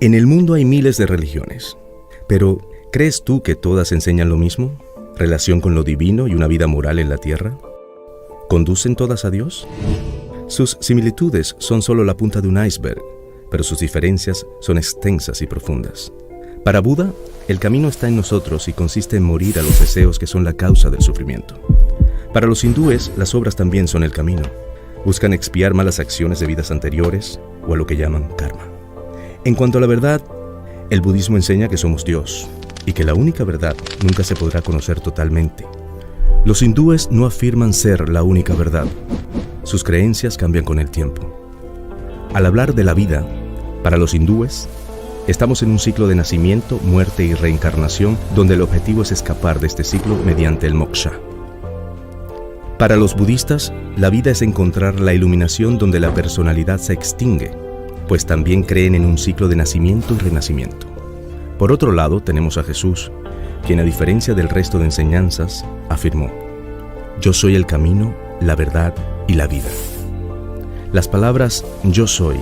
En el mundo hay miles de religiones, pero ¿crees tú que todas enseñan lo mismo? ¿Relación con lo divino y una vida moral en la tierra? ¿Conducen todas a Dios? Sus similitudes son solo la punta de un iceberg, pero sus diferencias son extensas y profundas. Para Buda, el camino está en nosotros y consiste en morir a los deseos que son la causa del sufrimiento. Para los hindúes, las obras también son el camino. Buscan expiar malas acciones de vidas anteriores o a lo que llaman karma. En cuanto a la verdad, el budismo enseña que somos Dios y que la única verdad nunca se podrá conocer totalmente. Los hindúes no afirman ser la única verdad. Sus creencias cambian con el tiempo. Al hablar de la vida, para los hindúes, estamos en un ciclo de nacimiento, muerte y reencarnación donde el objetivo es escapar de este ciclo mediante el moksha. Para los budistas, la vida es encontrar la iluminación donde la personalidad se extingue, pues también creen en un ciclo de nacimiento y renacimiento. Por otro lado, tenemos a Jesús, quien a diferencia del resto de enseñanzas, afirmó: «Yo soy el camino, la verdad y la vida». Las palabras «yo soy»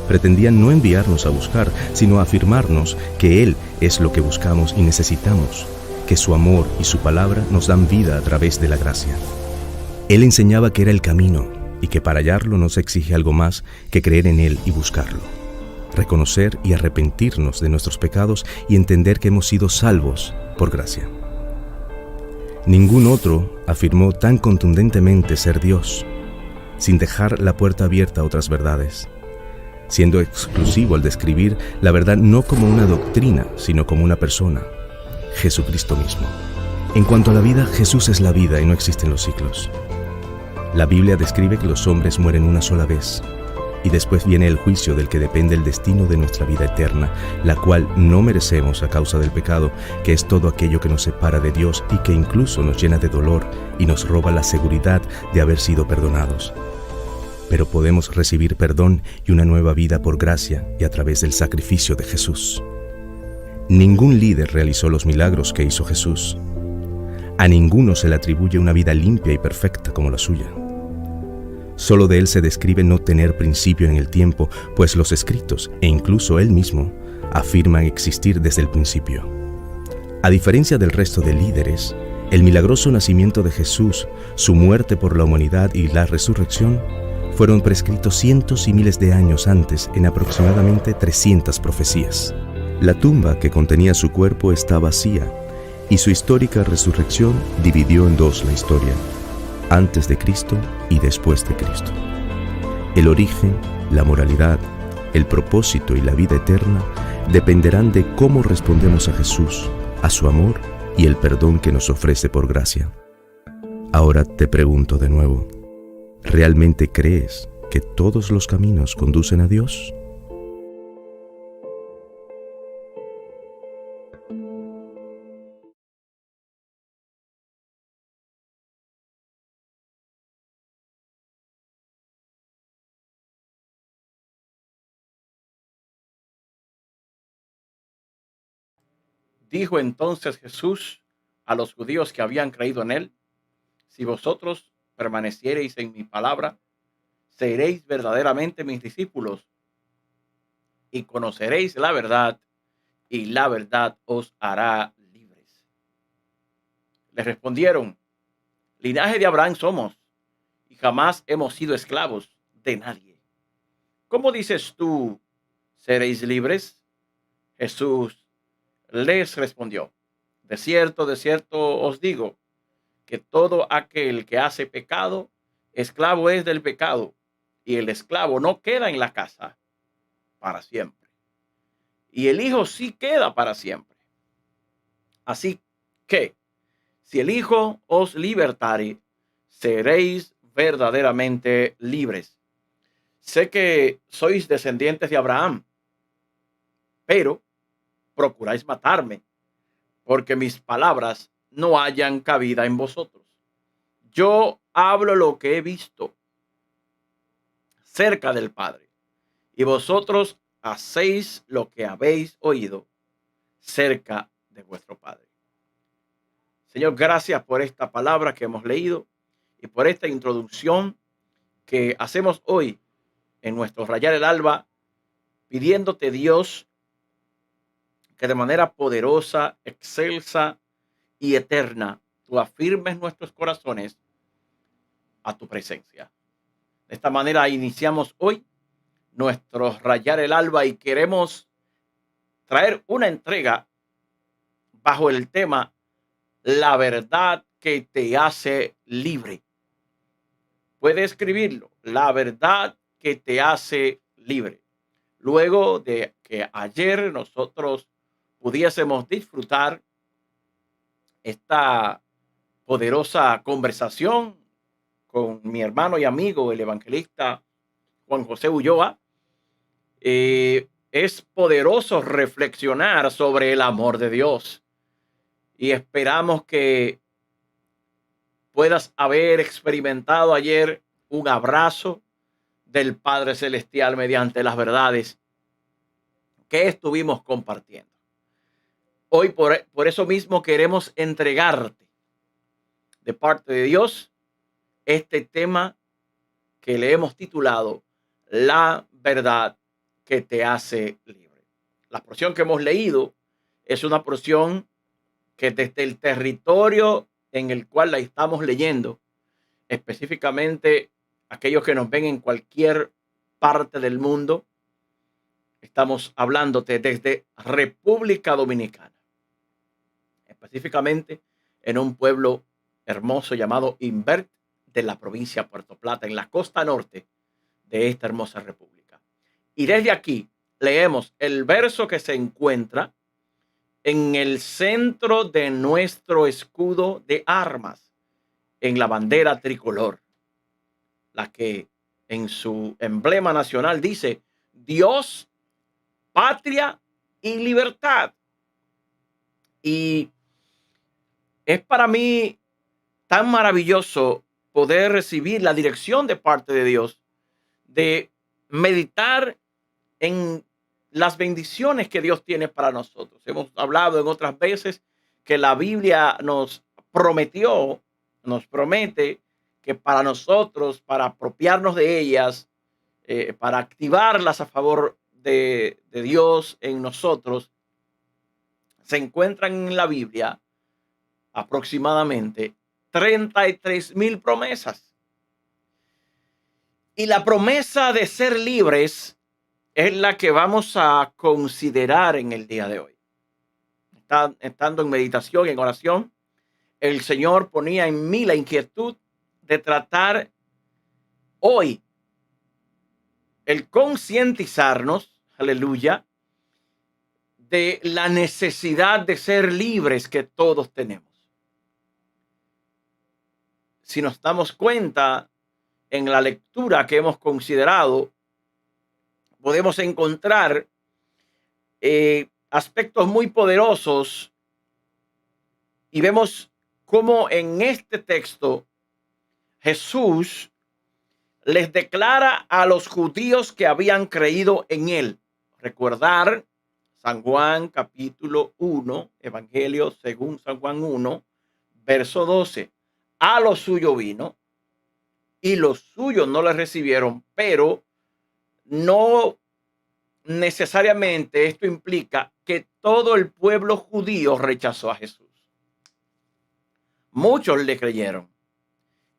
pretendían no enviarnos a buscar, sino a afirmarnos que Él es lo que buscamos y necesitamos, que su amor y su palabra nos dan vida a través de la gracia. Él enseñaba que era el camino y que para hallarlo no se exige algo más que creer en Él y buscarlo, reconocer y arrepentirnos de nuestros pecados y entender que hemos sido salvos por gracia. Ningún otro afirmó tan contundentemente ser Dios, sin dejar la puerta abierta a otras verdades, siendo exclusivo al describir la verdad no como una doctrina, sino como una persona, Jesucristo mismo. En cuanto a la vida, Jesús es la vida y no existen los ciclos. La Biblia describe que los hombres mueren una sola vez, y después viene el juicio del que depende el destino de nuestra vida eterna, la cual no merecemos a causa del pecado, que es todo aquello que nos separa de Dios y que incluso nos llena de dolor y nos roba la seguridad de haber sido perdonados. Pero podemos recibir perdón y una nueva vida por gracia y a través del sacrificio de Jesús. Ningún líder realizó los milagros que hizo Jesús. A ninguno se le atribuye una vida limpia y perfecta como la suya. Solo de él se describe no tener principio en el tiempo, pues los escritos, e incluso él mismo, afirman existir desde el principio. A diferencia del resto de líderes, el milagroso nacimiento de Jesús, su muerte por la humanidad y la resurrección fueron prescritos cientos y miles de años antes en aproximadamente 300 profecías. La tumba que contenía su cuerpo está vacía, y su histórica resurrección dividió en dos la historia, antes de Cristo y después de Cristo. El origen, la moralidad, el propósito y la vida eterna dependerán de cómo respondemos a Jesús, a su amor y el perdón que nos ofrece por gracia. Ahora te pregunto de nuevo, ¿realmente crees que todos los caminos conducen a Dios? Dijo entonces Jesús a los judíos que habían creído en él: si vosotros permaneciereis en mi palabra, seréis verdaderamente mis discípulos y conoceréis la verdad, y la verdad os hará libres. Le respondieron: linaje de Abraham somos, y jamás hemos sido esclavos de nadie. ¿Cómo dices tú, seréis libres? Jesús les respondió: de cierto os digo, que todo aquel que hace pecado, esclavo es del pecado, y el esclavo no queda en la casa para siempre, y el Hijo sí queda para siempre. Así que, si el Hijo os libertare, seréis verdaderamente libres. Sé que sois descendientes de Abraham, pero procuráis matarme, porque mis palabras no hayan cabida en vosotros. Yo hablo lo que he visto cerca del Padre, y vosotros hacéis lo que habéis oído cerca de vuestro Padre. Señor, gracias por esta palabra que hemos leído y por esta introducción que hacemos hoy en nuestro rayar el alba, pidiéndote, Dios, que de manera poderosa, excelsa y eterna, tú afirmes nuestros corazones a tu presencia. De esta manera iniciamos hoy nuestro Rayar el Alba y queremos traer una entrega bajo el tema La verdad que te hace libre. Puede escribirlo, la verdad que te hace libre. Luego de que ayer nosotros pudiésemos disfrutar esta poderosa conversación con mi hermano y amigo, el evangelista Juan José Ulloa, es poderoso reflexionar sobre el amor de Dios. Y esperamos que puedas haber experimentado ayer un abrazo del Padre Celestial mediante las verdades que estuvimos compartiendo. Hoy por eso mismo queremos entregarte de parte de Dios este tema que le hemos titulado La verdad que te hace libre. La porción que hemos leído es una porción que desde el territorio en el cual la estamos leyendo, específicamente aquellos que nos ven en cualquier parte del mundo, estamos hablándote desde República Dominicana, específicamente en un pueblo hermoso llamado Invert de la provincia de Puerto Plata, en la costa norte de esta hermosa república. Y desde aquí leemos el verso que se encuentra en el centro de nuestro escudo de armas, en la bandera tricolor, la que en su emblema nacional dice Dios, patria y libertad. Y es para mí tan maravilloso poder recibir la dirección de parte de Dios, de meditar en las bendiciones que Dios tiene para nosotros. Hemos hablado en otras veces que la Biblia nos promete que para nosotros, para apropiarnos de ellas, para activarlas a favor de Dios en nosotros, se encuentran en la Biblia aproximadamente 33,000 promesas. Y la promesa de ser libres es la que vamos a considerar en el día de hoy. Estando en meditación, en oración, el Señor ponía en mí la inquietud de tratar hoy el concientizarnos, aleluya, de la necesidad de ser libres que todos tenemos. Si nos damos cuenta en la lectura que hemos considerado, podemos encontrar aspectos muy poderosos y vemos cómo en este texto Jesús les declara a los judíos que habían creído en él. Recordar San Juan capítulo 1, Evangelio según San Juan 1, verso 12. A lo suyo vino y los suyos no le recibieron, pero no necesariamente esto implica que todo el pueblo judío rechazó a Jesús. Muchos le creyeron.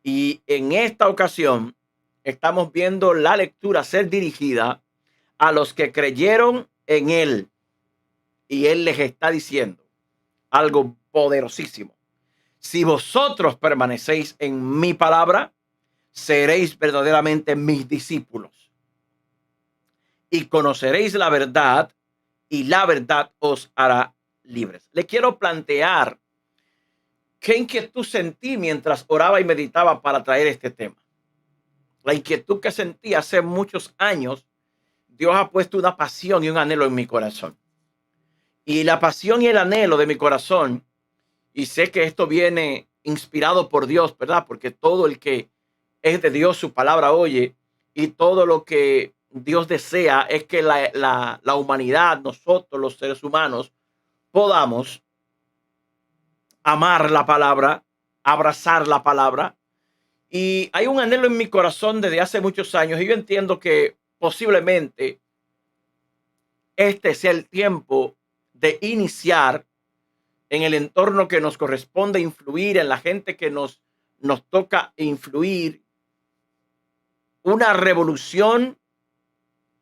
Y en esta ocasión estamos viendo la lectura ser dirigida a los que creyeron en él. Y él les está diciendo algo poderosísimo. Si vosotros permanecéis en mi palabra, seréis verdaderamente mis discípulos. Y conoceréis la verdad, y la verdad os hará libres. Le quiero plantear qué inquietud sentí mientras oraba y meditaba para traer este tema. La inquietud que sentí hace muchos años, Dios ha puesto una pasión y un anhelo en mi corazón. Y la pasión y el anhelo de mi corazón, y sé que esto viene inspirado por Dios, ¿verdad? Porque todo el que es de Dios, su palabra oye, y todo lo que Dios desea es que la humanidad, nosotros los seres humanos, podamos amar la palabra, abrazar la palabra. Y hay un anhelo en mi corazón desde hace muchos años y yo entiendo que posiblemente este sea el tiempo de iniciar en el entorno que nos corresponde influir, en la gente que nos toca influir, una revolución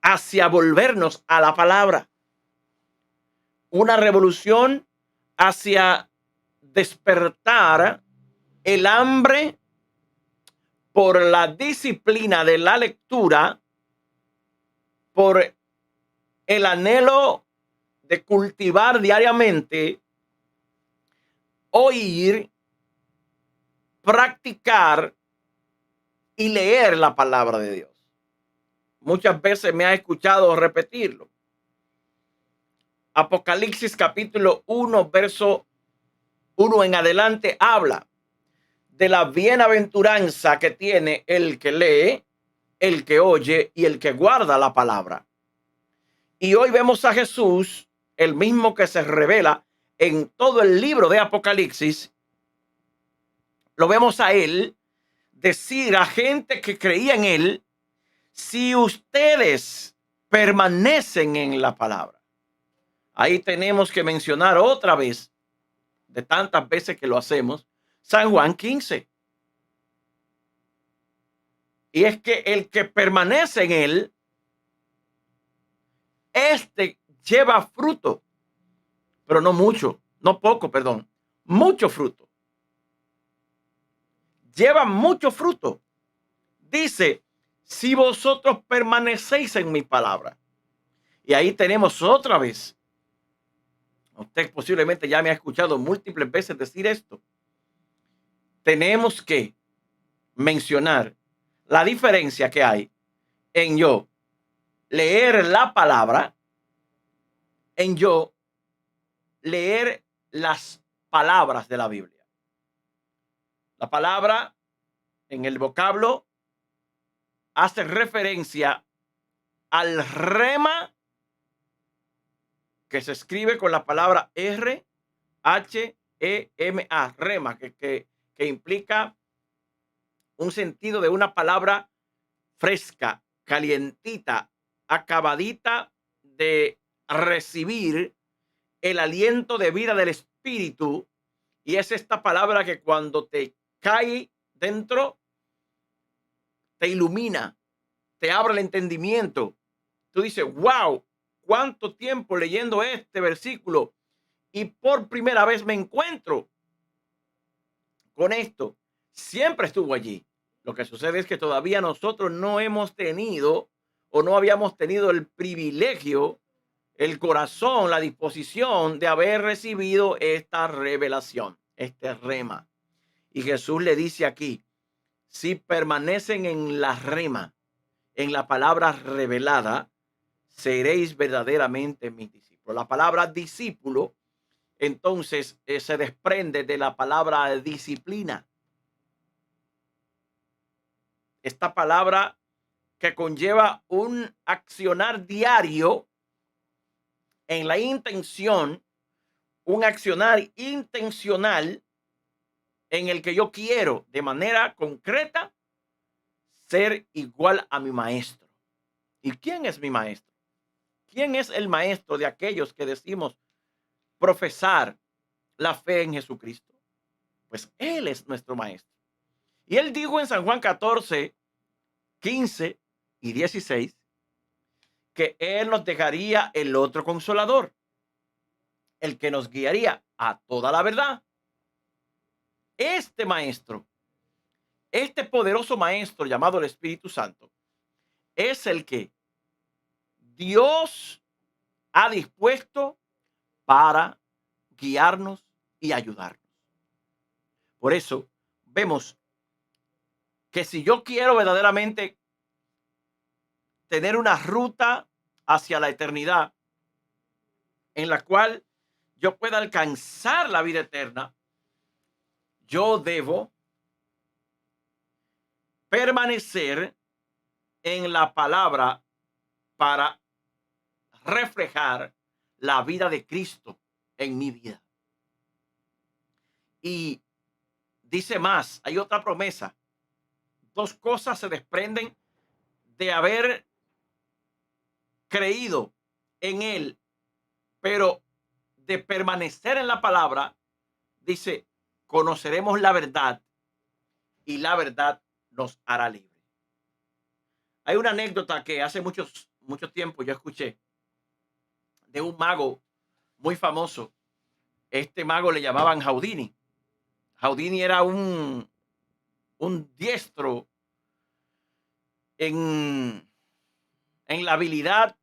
hacia volvernos a la palabra, una revolución hacia despertar el hambre por la disciplina de la lectura, por el anhelo de cultivar diariamente, oír, practicar y leer la palabra de Dios. Muchas veces me ha escuchado repetirlo. Apocalipsis capítulo 1, verso 1 en adelante habla de la bienaventuranza que tiene el que lee, el que oye y el que guarda la palabra. Y hoy vemos a Jesús, el mismo que se revela en todo el libro de Apocalipsis. Lo vemos a él decir a gente que creía en él: si ustedes permanecen en la palabra. Ahí tenemos que mencionar otra vez, de tantas veces que lo hacemos, San Juan 15. Y es que el que permanece en él, este lleva fruto, pero no mucho, no poco, perdón, mucho fruto. Lleva mucho fruto. Dice: si vosotros permanecéis en mi palabra. Y ahí tenemos otra vez. Usted posiblemente ya me ha escuchado múltiples veces decir esto. Tenemos que mencionar la diferencia que hay en yo leer la palabra, en yo leer las palabras de la Biblia. La palabra en el vocablo hace referencia al rema, que se escribe con la palabra R-H-E-M-A, rema, que implica un sentido de una palabra fresca, calientita, acabadita de recibir el aliento de vida del Espíritu. Y es esta palabra que cuando te cae dentro, te ilumina, te abre el entendimiento. Tú dices: wow, cuánto tiempo leyendo este versículo y por primera vez me encuentro con esto. Siempre estuvo allí. Lo que sucede es que todavía nosotros no hemos tenido o no habíamos tenido el privilegio, el corazón, la disposición de haber recibido esta revelación, este rema. Y Jesús le dice aquí: si permanecen en la rema, en la palabra revelada, seréis verdaderamente mis discípulos. La palabra discípulo, entonces, se desprende de la palabra disciplina. Esta palabra que conlleva un accionar diario en la intención, un accionar intencional en el que yo quiero de manera concreta ser igual a mi maestro. ¿Y quién es mi maestro? ¿Quién es el maestro de aquellos que decimos profesar la fe en Jesucristo? Pues Él es nuestro maestro. Y Él dijo en San Juan 14, 15 y 16 que Él nos dejaría el otro consolador, el que nos guiaría a toda la verdad. Este maestro, este poderoso maestro llamado el Espíritu Santo, es el que Dios ha dispuesto para guiarnos y ayudarnos. Por eso vemos que si yo quiero verdaderamente tener una ruta hacia la eternidad en la cual yo pueda alcanzar la vida eterna, yo debo permanecer en la palabra para reflejar la vida de Cristo en mi vida. Y dice más, hay otra promesa. Dos cosas se desprenden de haber creído en Él, pero de permanecer en la palabra, dice, conoceremos la verdad y la verdad nos hará libre. Hay una anécdota que hace mucho tiempo yo escuché de un mago muy famoso. Este mago le llamaban Houdini. Houdini era un diestro en, en la habilidad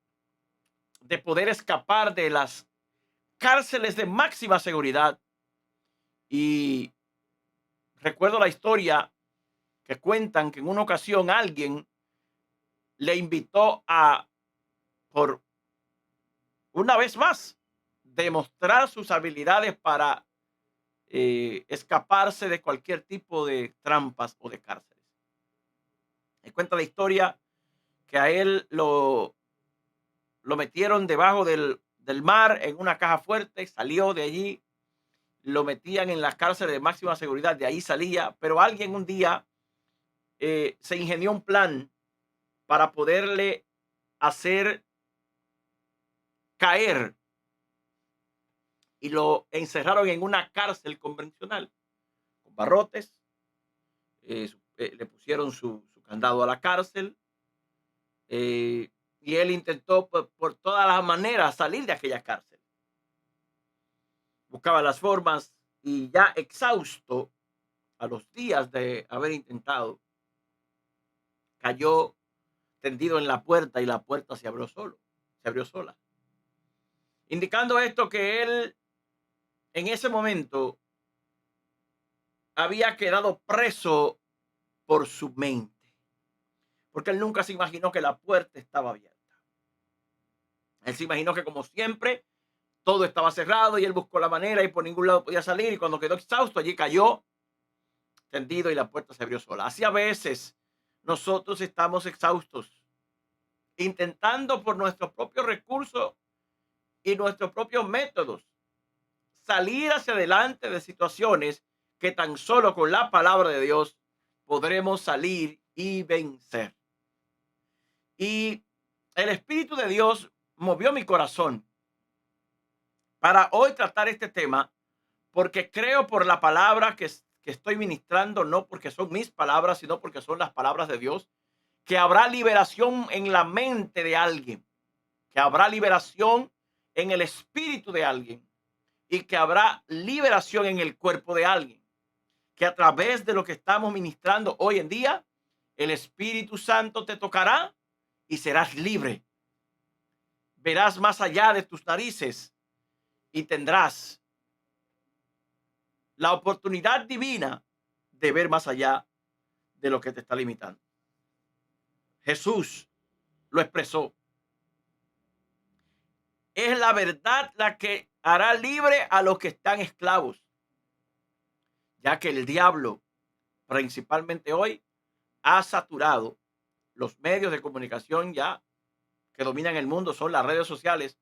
de poder escapar de las cárceles de máxima seguridad. Y recuerdo la historia que cuentan que en una ocasión alguien le invitó a, por una vez más, demostrar sus habilidades para escaparse de cualquier tipo de trampas o de cárceles. Me cuenta la historia que a él lo metieron debajo del mar en una caja fuerte, salió de allí, lo metían en las cárceles de máxima seguridad, de ahí salía, pero alguien un día se ingenió un plan para poderle hacer caer y lo encerraron en una cárcel convencional, con barrotes, le pusieron su candado a la cárcel, y él intentó por todas las maneras salir de aquella cárcel. Buscaba las formas y ya exhausto a los días de haber intentado, cayó tendido en la puerta y la puerta se abrió sola. Indicando esto que él en ese momento había quedado preso por su mente, porque él nunca se imaginó que la puerta estaba abierta. Él se imaginó que como siempre todo estaba cerrado y él buscó la manera y por ningún lado podía salir, y cuando quedó exhausto allí cayó tendido y la puerta se abrió sola. Así a veces nosotros estamos exhaustos, intentando por nuestros propios recursos y nuestros propios métodos salir hacia adelante de situaciones que tan solo con la palabra de Dios podremos salir y vencer. Y el Espíritu de Dios movió mi corazón para hoy tratar este tema, porque creo por la palabra que estoy ministrando, no porque son mis palabras, sino porque son las palabras de Dios, que habrá liberación en la mente de alguien, que habrá liberación en el espíritu de alguien y que habrá liberación en el cuerpo de alguien, que a través de lo que estamos ministrando hoy en día, el Espíritu Santo te tocará y serás libre. Verás más allá de tus narices y tendrás la oportunidad divina de ver más allá de lo que te está limitando. Jesús lo expresó. Es la verdad la que hará libre a los que están esclavos, ya que el diablo, principalmente hoy, ha saturado los medios de comunicación ya que dominan el mundo, son las redes sociales,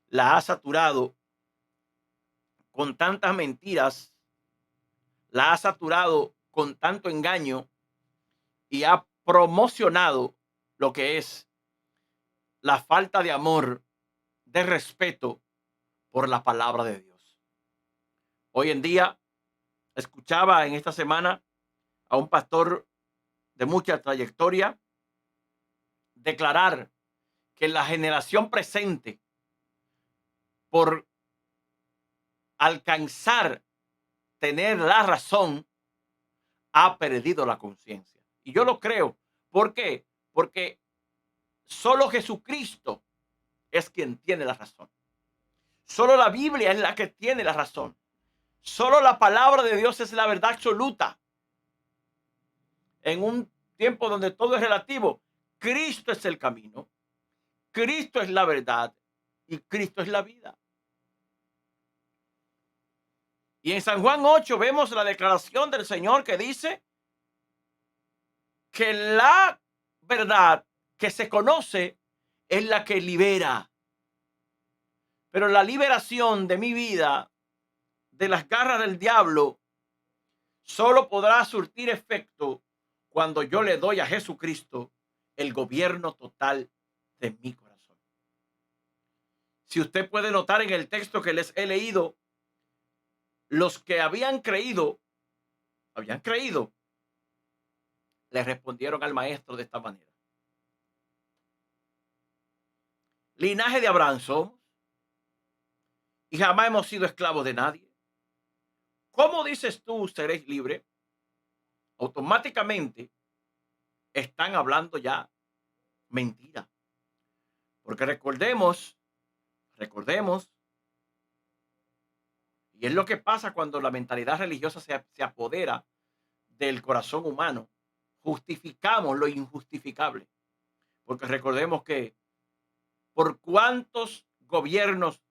la ha saturado con tantas mentiras, la ha saturado con tanto engaño y ha promocionado lo que es la falta de amor, de respeto por la palabra de Dios. Hoy en día, escuchaba en esta semana a un pastor de mucha trayectoria declarar que la generación presente, por alcanzar tener la razón, ha perdido la conciencia. Y yo lo creo. ¿Por qué? Porque solo Jesucristo es quien tiene la razón. Solo la Biblia es la que tiene la razón. Solo la palabra de Dios es la verdad absoluta. En un tiempo donde todo es relativo, Cristo es el camino, Cristo es la verdad y Cristo es la vida. Y en San Juan 8 vemos la declaración del Señor que dice que la verdad que se conoce es la que libera. Pero la liberación de mi vida de las garras del diablo solo podrá surtir efecto cuando yo le doy a Jesucristo el gobierno total de mi corazón. Si usted puede notar en el texto que les he leído, los que habían creído, le respondieron al maestro de esta manera: linaje de Abraham somos y jamás hemos sido esclavos de nadie. ¿Cómo dices tú seréis libres? Automáticamente están hablando ya mentira. Porque recordemos, y es lo que pasa cuando la mentalidad religiosa se apodera del corazón humano. Justificamos lo injustificable. Porque recordemos que por cuántos gobiernos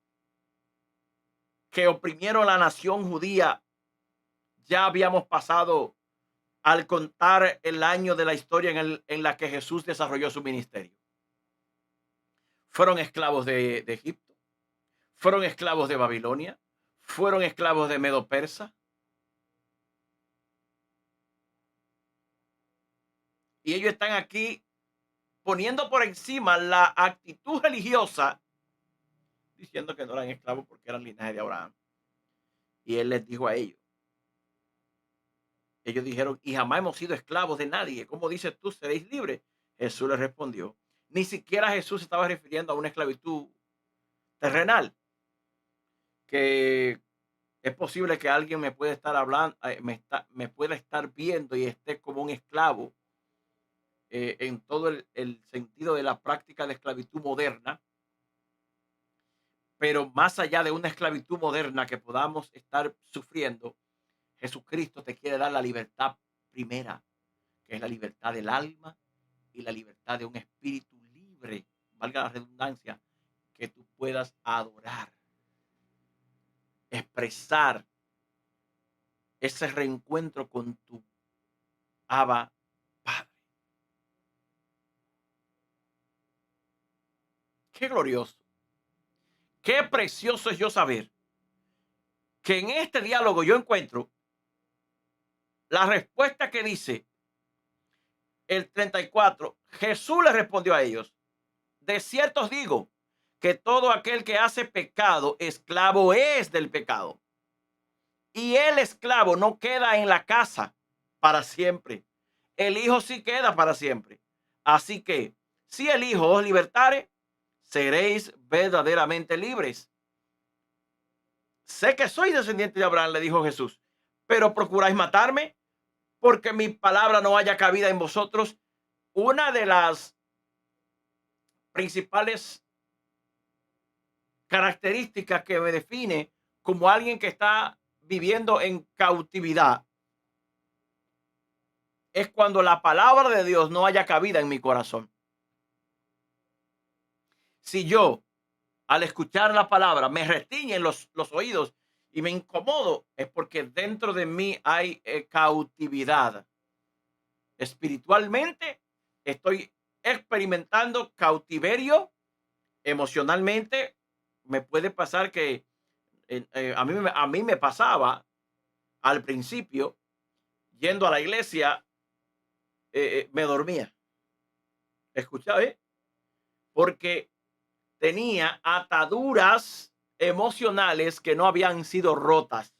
que oprimieron la nación judía ya habíamos pasado al contar el año de la historia en la que Jesús desarrolló su ministerio. Fueron esclavos de Egipto, fueron esclavos de Babilonia, fueron esclavos de Medo Persa. Y ellos están aquí poniendo por encima la actitud religiosa, diciendo que no eran esclavos porque eran linaje de Abraham. Y él les dijo a ellos dijeron, y jamás hemos sido esclavos de nadie. ¿Cómo dices tú seréis libres? Jesús les respondió. Ni siquiera Jesús estaba refiriendo a una esclavitud terrenal, que es posible que alguien me pueda estar hablando, me pueda estar viendo y esté como un esclavo en todo el sentido de la práctica de esclavitud moderna, pero más allá de una esclavitud moderna que podamos estar sufriendo, Jesucristo te quiere dar la libertad primera, que es la libertad del alma y la libertad de un espíritu libre, valga la redundancia, que tú puedas adorar, expresar ese reencuentro con tu Abba Padre. Qué glorioso, qué precioso es yo saber que en este diálogo yo encuentro la respuesta que dice el 34. Jesús le respondió a ellos: de cierto os digo que todo aquel que hace pecado, esclavo es del pecado. Y el esclavo no queda en la casa para siempre. El hijo sí queda para siempre. Así que si el hijo os libertare, seréis verdaderamente libres. Sé que soy descendiente de Abraham, le dijo Jesús, pero procuráis matarme porque mi palabra no haya cabida en vosotros. Una de las principales características que me define como alguien que está viviendo en cautividad es cuando la palabra de Dios no haya cabida en mi corazón. Si yo, al escuchar la palabra, me retiñen los oídos y me incomodo, es porque dentro de mí hay cautividad. Espiritualmente estoy experimentando cautiverio. Emocionalmente me puede pasar que a mí me pasaba al principio, yendo a la iglesia, me dormía. Escucha, porque tenía ataduras emocionales que no habían sido rotas.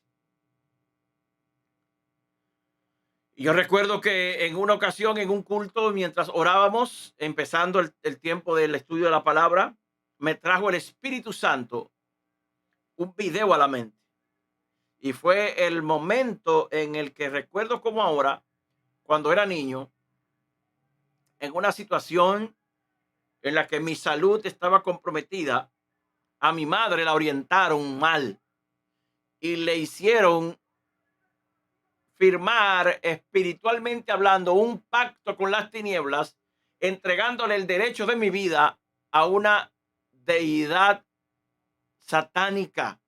Y yo recuerdo que en una ocasión, en un culto, mientras orábamos, empezando el tiempo del estudio de la palabra, me trajo el Espíritu Santo un video a la mente. Y fue el momento en el que recuerdo como ahora, cuando era niño, en una situación en la que mi salud estaba comprometida, a mi madre la orientaron mal y le hicieron firmar, espiritualmente hablando, un pacto con las tinieblas, entregándole el derecho de mi vida a una deidad satánica.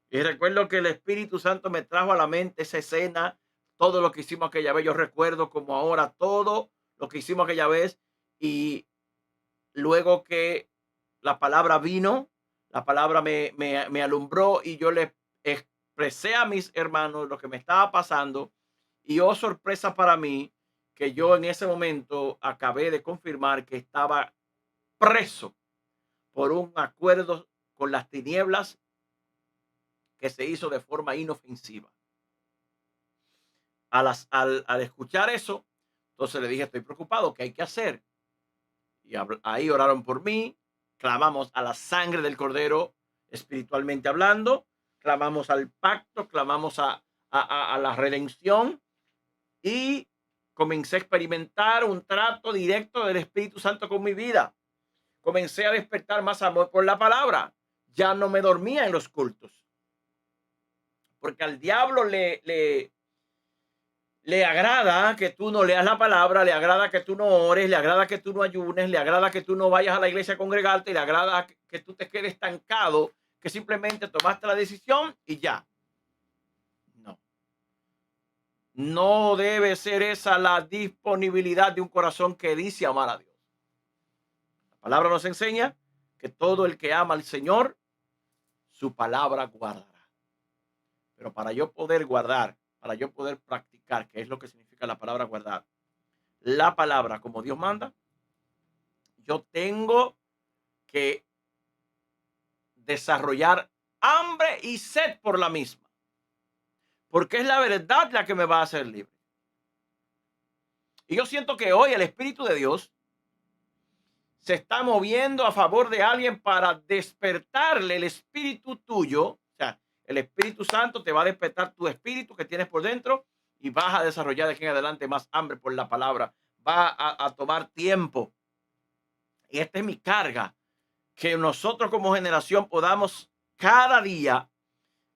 Y recuerdo que el Espíritu Santo me trajo a la mente esa escena, todo lo que hicimos aquella vez. Yo recuerdo como ahora todo lo que hicimos aquella vez. Y luego que la palabra vino, la palabra me alumbró y yo le expresé a mis hermanos lo que me estaba pasando. Y oh, sorpresa para mí, que yo en ese momento acabé de confirmar que estaba preso por un acuerdo con las tinieblas que se hizo de forma inofensiva. Al escuchar eso, entonces le dije, estoy preocupado, ¿qué hay que hacer? Y ahí oraron por mí, clamamos a la sangre del Cordero espiritualmente hablando, clamamos al pacto, clamamos a la redención y comencé a experimentar un trato directo del Espíritu Santo con mi vida. Comencé a despertar más amor por la palabra. Ya no me dormía en los cultos, porque al diablo le agrada que tú no leas la palabra, le agrada que tú no ores, le agrada que tú no ayunes, le agrada que tú no vayas a la iglesia a congregarte, le agrada que tú te quedes estancado, que simplemente tomaste la decisión y ya. No. No debe ser esa la disponibilidad de un corazón que dice amar a Dios. La palabra nos enseña que todo el que ama al Señor, su palabra guardará. Pero para yo poder guardar, para yo poder practicar, que es lo que significa la palabra guardar, la palabra como Dios manda, yo tengo que desarrollar hambre y sed por la misma, porque es la verdad la que me va a hacer libre. Y yo siento que hoy el Espíritu de Dios se está moviendo a favor de alguien para despertarle el espíritu tuyo. O sea, el Espíritu Santo te va a despertar tu espíritu que tienes por dentro y vas a desarrollar de aquí en adelante más hambre por la palabra. Va a tomar tiempo. Y esta es mi carga, que nosotros como generación podamos cada día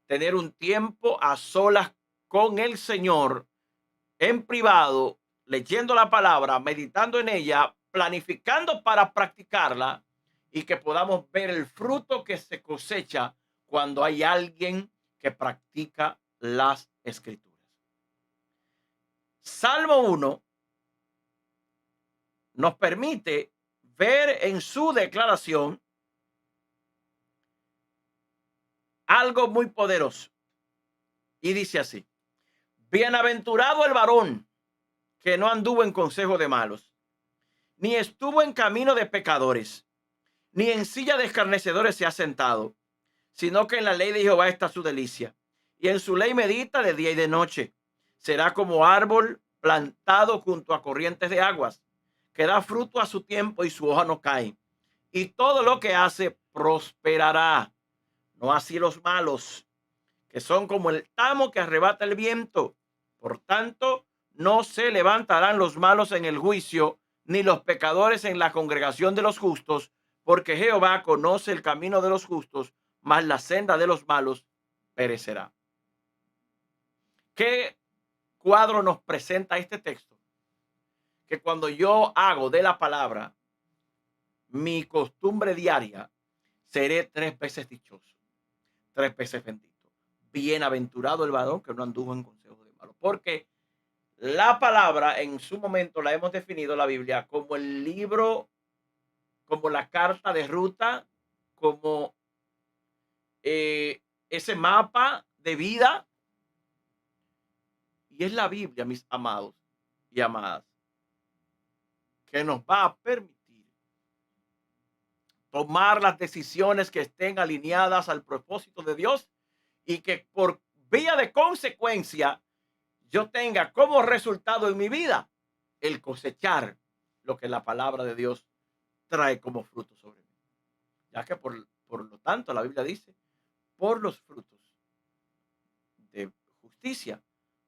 tener un tiempo a solas con el Señor, en privado, leyendo la palabra, meditando en ella, planificando para practicarla y que podamos ver el fruto que se cosecha cuando hay alguien que practica las escrituras. Salmo 1 nos permite ver en su declaración algo muy poderoso. Y dice así: bienaventurado el varón que no anduvo en consejo de malos, ni estuvo en camino de pecadores, ni en silla de escarnecedores se ha sentado, sino que en la ley de Jehová está su delicia, y en su ley medita de día y de noche. Será como árbol plantado junto a corrientes de aguas, que da fruto a su tiempo y su hoja no cae, y todo lo que hace prosperará. No así los malos, que son como el tamo que arrebata el viento. Por tanto, no se levantarán los malos en el juicio, ni los pecadores en la congregación de los justos, porque Jehová conoce el camino de los justos, mas la senda de los malos perecerá. ¿Qué cuadro nos presenta este texto? Que cuando yo hago de la palabra mi costumbre diaria, seré 3 veces dichoso, 3 veces bendito. Bienaventurado el varón que no anduvo en consejos de malos. Porque la palabra en su momento la hemos definido la Biblia como el libro, como la carta de ruta, como ese mapa de vida. Y es la Biblia, mis amados y amadas, que nos va a permitir tomar las decisiones que estén alineadas al propósito de Dios y que por vía de consecuencia yo tenga como resultado en mi vida el cosechar lo que la palabra de Dios trae como fruto sobre mí. Ya que por lo tanto la Biblia dice, por los frutos de justicia,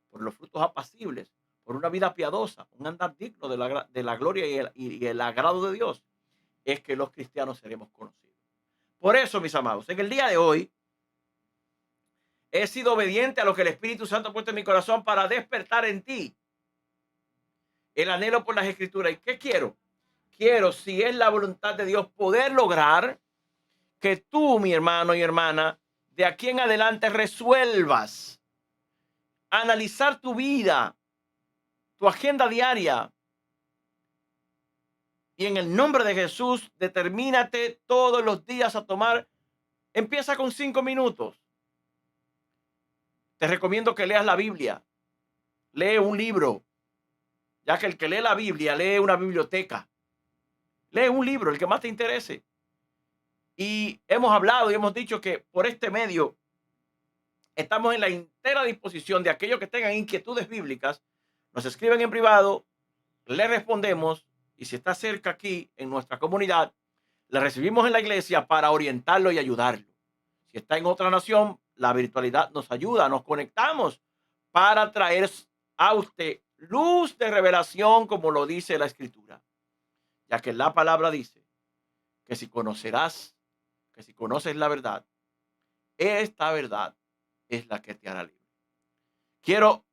por los frutos apacibles, por una vida piadosa, un andar digno de la gloria y el agrado de Dios, es que los cristianos seremos conocidos. Por eso, mis amados, en el día de hoy, he sido obediente a lo que el Espíritu Santo ha puesto en mi corazón para despertar en ti el anhelo por las Escrituras. ¿Y qué quiero? Quiero, si es la voluntad de Dios, poder lograr que tú, mi hermano y hermana, de aquí en adelante resuelvas analizar tu vida, tu agenda diaria. Y en el nombre de Jesús, determínate todos los días a tomar. Empieza con 5 minutos. Te recomiendo que leas la Biblia. Lee un libro, ya que el que lee la Biblia lee una biblioteca. Lee un libro, el que más te interese. Y hemos hablado y hemos dicho que por este medio estamos en la entera disposición de aquellos que tengan inquietudes bíblicas. Nos escriben en privado, le respondemos, y si está cerca aquí en nuestra comunidad, le recibimos en la iglesia para orientarlo y ayudarlo. Si está en otra nación, la virtualidad nos ayuda, nos conectamos para traer a usted luz de revelación, como lo dice la escritura, ya que la palabra dice que si conocerás, que si conoces la verdad, esta verdad es la que te hará libre. Quiero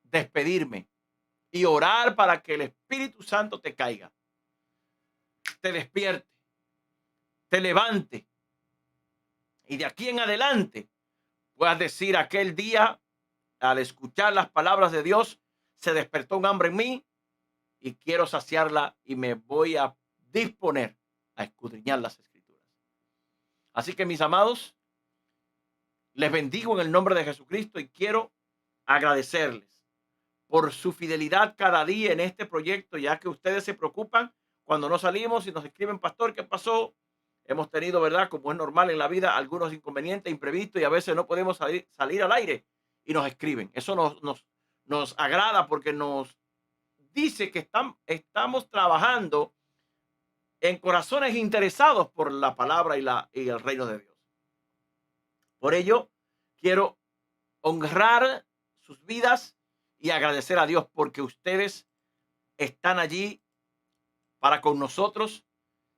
despedirme y orar para que el Espíritu Santo te caiga, te despierte, te levante, y de aquí en adelante puedas decir: aquel día, al escuchar las palabras de Dios, se despertó un hambre en mí y quiero saciarla, y me voy a disponer a escudriñar las escrituras. Así que, mis amados, les bendigo en el nombre de Jesucristo y quiero agradecerles por su fidelidad cada día en este proyecto, ya que ustedes se preocupan cuando no salimos y nos escriben: pastor, ¿qué pasó? Hemos tenido, ¿verdad?, como es normal en la vida, algunos inconvenientes, imprevistos, y a veces no podemos salir al aire, y nos escriben. Eso nos agrada, porque nos dice que estamos trabajando en corazones interesados por la palabra y el reino de Dios. Por ello, quiero honrar sus vidas y agradecer a Dios, porque ustedes están allí para con nosotros,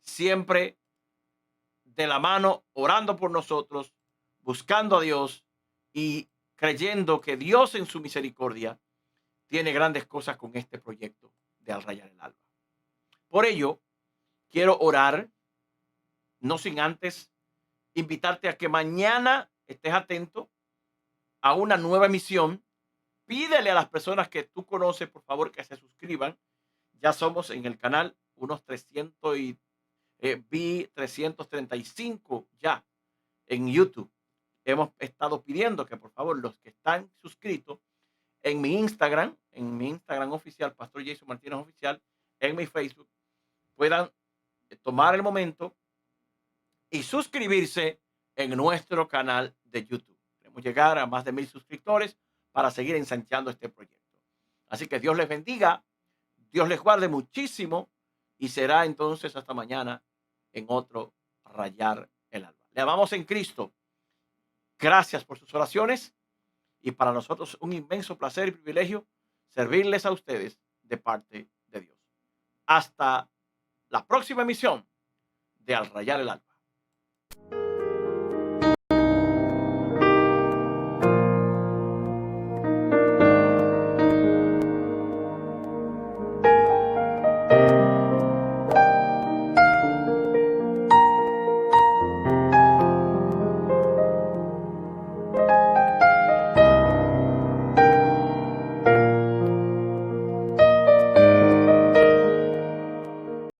siempre de la mano, orando por nosotros, buscando a Dios y creyendo que Dios en su misericordia tiene grandes cosas con este proyecto de Al Rayar el Alba. Por ello, quiero orar, no sin antes invitarte a que mañana estés atento a una nueva emisión. Pídele a las personas que tú conoces, por favor, que se suscriban. Ya somos en el canal unos 300 y vi 335 ya en YouTube. Hemos estado pidiendo que, por favor, los que están suscritos en mi Instagram oficial, Pastor Jason Martínez Oficial, en mi Facebook, puedan tomar el momento y suscribirse en nuestro canal de YouTube. Queremos llegar a más de 1000 suscriptores para seguir ensanchando este proyecto. Así que Dios les bendiga, Dios les guarde muchísimo, y será entonces hasta mañana en otro Rayar el Alba. Le amamos en Cristo. Gracias por sus oraciones, y para nosotros un inmenso placer y privilegio servirles a ustedes de parte de Dios. Hasta la próxima emisión de Al Rayar el Alba.